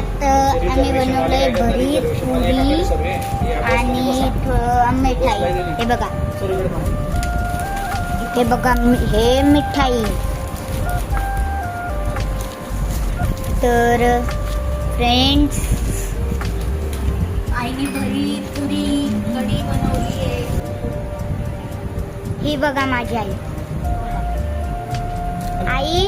आज आम्ही बनवलंय भरीत पुरी आणि मिठाई. हे बघा हे मिठाई. तर फ्रेंड्स, आईने भरीत पुरी कढी बनवली आहे. ही बघा माझी आई. आई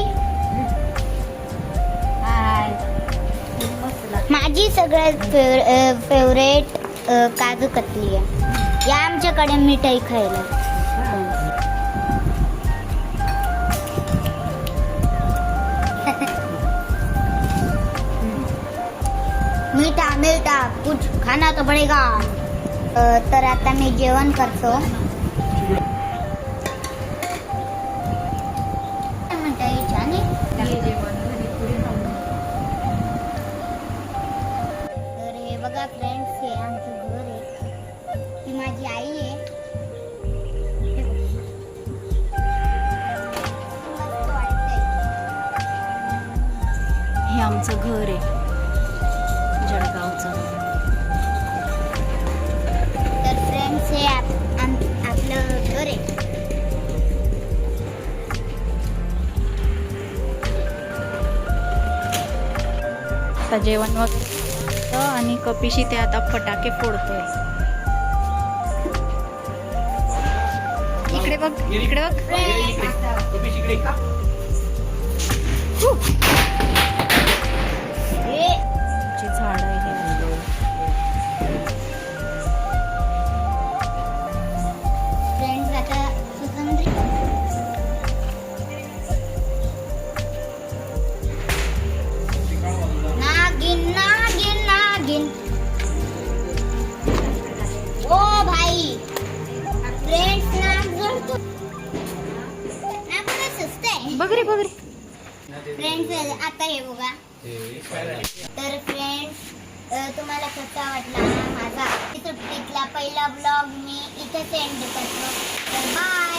माझी सगळ्यात फेवरेट काजू कतली आहे. या आमच्याकडे मिठाई खायला. मीठा मिळता कुछ खाना तो पडेगा. तर आता मी जेवण करतो. तर हे बघा फ्रेंड्स, हे आमचं घर आहे. ही माझी आई आहे. मस्त वाटतंय. हे आमचं घर आहे जळगावचं. तर फ्रेंड्स, हे आपलं घर आहे. आता जेवण वगैरे आणि कपिशी ते आता फटाके फोडतोय. इकडे बघ, इकडे बघ. ची झाड आहे. फ्रेंड्स, आता सुगंधी नागिन नागिन नागिन. ओ भाई फ्रेंड्स, नाक जळतो. नाक पुढे सुचतंय. बघ रे, बघ रे. फ्रेंड्स, आता हे बघा. तर फ्रेंड्स, तुम्हाला कसा वाटला माझा सुट्टीतला पहिला ब्लॉग मी इथे सेंड करतो. तर बाय.